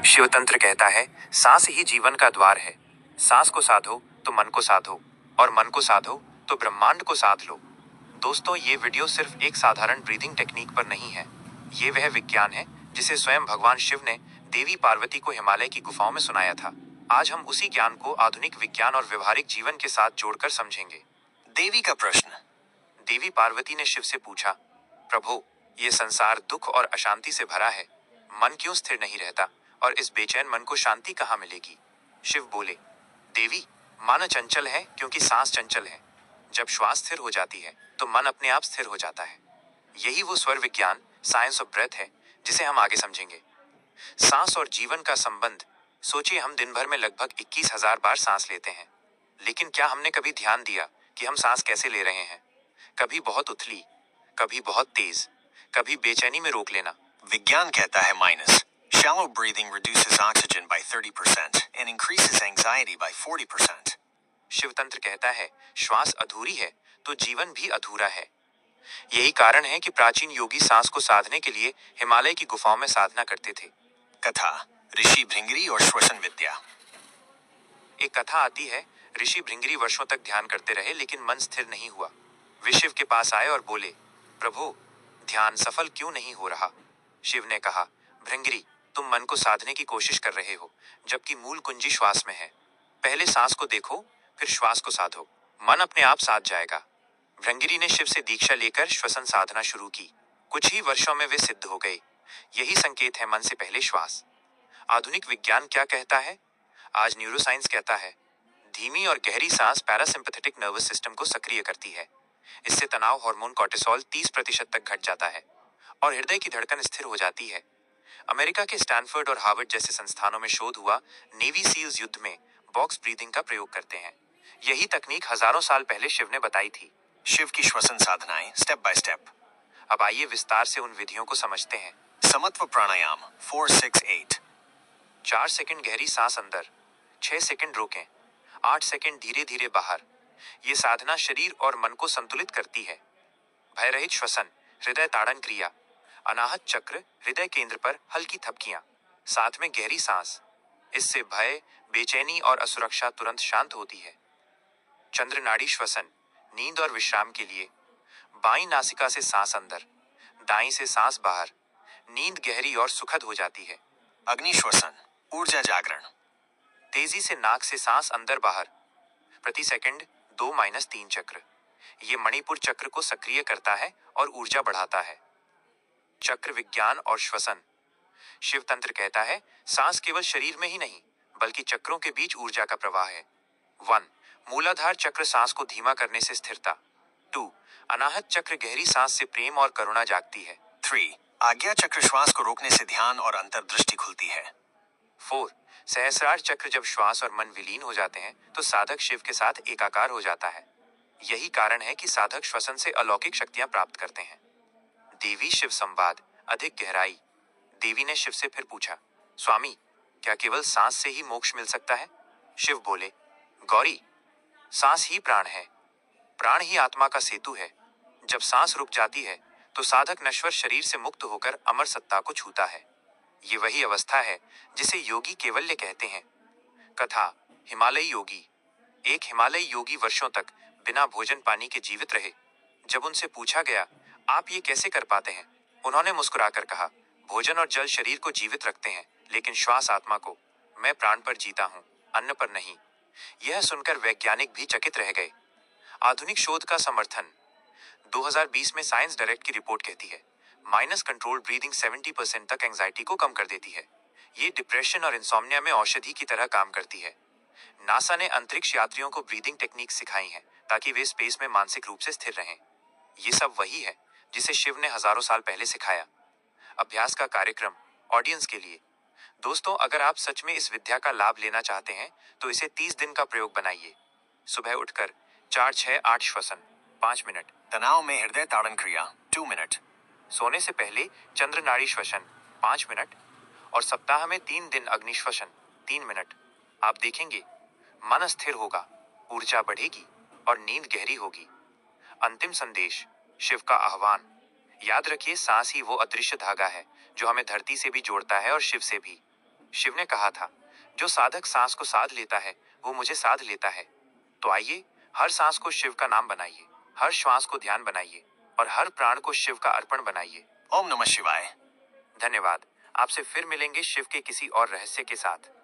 शिव तंत्र कहता है सांस ही जीवन का द्वार है। सांस को साधो तो मन को साधो और मन को साधो तो ब्रह्मांड को साध लो। दोस्तों, ये वीडियो सिर्फ एक साधारण ब्रीदिंग टेक्निक पर नहीं है। ये वह विज्ञान है जिसे स्वयं भगवान शिव ने देवी पार्वती को हिमालय की गुफाओं में सुनाया था। आज हम उसी ज्ञान को आधुनिक विज्ञान और व्यवहारिक जीवन के साथ जोड़कर समझेंगे। देवी का प्रश्न। देवी पार्वती ने शिव से पूछा, प्रभु, ये संसार दुख और अशांति से भरा है। मन क्यों स्थिर नहीं रहता और इस बेचैन मन को शांति कहाँ मिलेगी? शिव बोले, देवी, मन चंचल है क्योंकि सांस चंचल है। जब श्वास स्थिर हो जाती है तो मन अपने आप स्थिर हो जाता है। यही वो स्वर विज्ञान, साइंस ऑफ ब्रेथ है, जिसे हम आगे समझेंगे। सांस और जीवन का संबंध। सोचिए, हम दिन भर में लगभग 21,000 बार सांस लेते हैं, लेकिन क्या हमने कभी ध्यान दिया कि हम सांस कैसे ले रहे हैं? कभी बहुत उथली, कभी बहुत तेज, कभी बेचैनी में रोक लेना। विज्ञान कहता है minus. Shallow breathing reduces oxygen by 30% and increases anxiety by 40%. Shiv तंत्र कहता है श्वास अधूरी है तो जीवन भी अधूरा है। यही कारण है कि प्राचीन योगी सांस को साधने के लिए हिमालय की गुफाओं में साधना करते थे। कथा, ऋषि भृंगरी और श्वसन विद्या। एक कथा आती है, ऋषि भृंगरी वर्षों तक ध्यान करते रहे लेकिन मन स्थिर नहीं हुआ। वे शिव के पास आए और बोले, प्रभु, ध्यान सफल क्यों नहीं हो रहा? शिव ने कहा, भृंगरी, तुम मन को साधने की कोशिश कर रहे हो, जबकि मूल कुंजी श्वास में है। पहले सांस को देखो, फिर श्वास को साधो, मन अपने आप साध जाएगा। भृंगरी ने शिव से दीक्षा लेकर श्वसन साधना शुरू की। कुछ ही वर्षों में वे सिद्ध हो गए। यही संकेत है मन से पहले श्वास। आधुनिक विज्ञान क्या कहता है? आज न्यूरोसाइंस कहता है धीमी और गहरी सांस पैरासिम्पैथेटिक नर्वस सिस्टम को सक्रिय करती है। इससे तनाव हार्मोन कॉर्टिसोल 30% तक घट जाता है और हृदय की धड़कन स्थिर हो जाती है। अमेरिका के स्टैनफोर्ड और हार्वर्ड जैसे संस्थानों में शोध हुआ। नेवी सील्स युद्ध में बॉक्स ब्रीदिंग का प्रयोग करते हैं। यही तकनीक हजारों साल पहले शिव ने बताई थी। शिव की श्वसन साधनाएं स्टेप बाय स्टेप। अब आइए विस्तार से उन विधियों को समझते हैं। समत्व प्राणायाम 4-6-8। 4 सेकंड गहरी सांस अंदर, 6 सेकंड रोकें, 8 सेकंड धीरे धीरे बाहर। ये साधना शरीर और मन को संतुलित करती है। भय रहित श्वसन, हृदय ताड़न क्रिया, अनाहत चक्र, हृदय केंद्र पर हल्की थपकियां, साथ में गहरी सांस। इससे भय, बेचैनी और असुरक्षा तुरंत शांत होती है। चंद्र नाड़ी श्वसन, नींद और विश्राम के लिए। बाईं नासिका से सांस अंदर, दाईं से सांस बाहर। नींद गहरी और सुखद हो जाती है। अग्नि श्वसन, ऊर्जा जागरण। तेजी से नाक से सांस अंदर बाहर, प्रति सेकंड 2-3 चक्र। ये मणिपुर चक्र को सक्रिय करता है और ऊर्जा बढ़ाता है। चक्र विज्ञान और श्वसन। शिव तंत्र कहता है सांस केवल शरीर में ही नहीं बल्कि चक्रों के बीच ऊर्जा का प्रवाह है। 1. मूलाधार चक्र, सांस को धीमा करने से स्थिरता। 2. अनाहत चक्र, गहरी सांस से प्रेम और करुणा जागती है। 3. आज्ञा चक्र, श्वास को रोकने से ध्यान और अंतर्दृष्टि खुलती है। 4. सहस्रार चक्र, जब श्वास और मन विलीन हो जाते हैं तो साधक शिव के साथ एकाकार हो जाता है। यही कारण है कि साधक श्वसन से अलौकिक शक्तियां प्राप्त करते हैं। देवी शिव संवाद, अधिक गहराई। देवी ने शिव से फिर पूछा, स्वामी, क्या केवल सांस से ही मोक्ष मिल सकता है? शिव बोले, गौरी, सांस ही प्राण है। प्राण ही आत्मा का सेतु है। जब सांस रुक जाती है तो साधक नश्वर शरीर से मुक्त होकर अमर सत्ता को छूता है। ये वही अवस्था है जिसे योगी कैवल्य कहते हैं। कथा, हिमालयी योगी। एक हिमालयी योगी वर्षों तक बिना भोजन पानी के जीवित रहे। जब उनसे पूछा गया, आप ये कैसे कर पाते हैं? उन्होंने मुस्कुराकर कहा, भोजन और जल शरीर को जीवित रखते हैं, लेकिन श्वास आत्मा को। मैं प्राण पर जीता हूँ, अन्न पर नहीं। यह सुनकर वैज्ञानिक भी चकित रह गए। आधुनिक शोध का समर्थन। 2020 में साइंस डायरेक्ट की रिपोर्ट कहती है माइनस कंट्रोल्ड ब्रीदिंग 70% तक एंजाइटी को कम कर देती है। ये डिप्रेशन और इंसोम्निया में औषधि की तरह काम करती है। नासा ने अंतरिक्ष यात्रियों को ब्रीदिंग टेक्निक सिखाई है ताकि वे स्पेस में मानसिक रूप से स्थिर रहें। ये सब वही है जिसे शिव ने हजारों साल पहले सिखाया। अभ्यास का कार्यक्रम, ऑडियंस के लिए। दोस्तों, अगर आप सच में इस विद्या का लाभ लेना चाहते हैं तो इसे 30 दिन का प्रयोग बनाइए। सुबह उठकर 4-6-8 श्वसन 5 मिनट। तनाव में हृदय ताड़न क्रिया 2 मिनट। सोने से पहले चंद्र नाड़ी श्वसन 5 मिनट और सप्ताह में 3 दिन अग्नि श्वसन 3 मिनट। आप देखेंगे मन स्थिर होगा, ऊर्जा बढ़ेगी और नींद गहरी होगी। अंतिम संदेश, शिव का आह्वान। याद रखिए, सांस ही वो अदृश्य धागा है जो हमें धरती से भी जोड़ता है और शिव से भी। शिव ने कहा था, जो साधक सांस को साध लेता है वो मुझे साध लेता है। तो आइए हर सांस को शिव का नाम बनाइए, हर श्वास को ध्यान बनाइए और हर प्राण को शिव का अर्पण बनाइए। Om Namah Shivaya. धन्यवाद। आपसे फिर मिलेंगे शिव के किसी और रहस्य के साथ।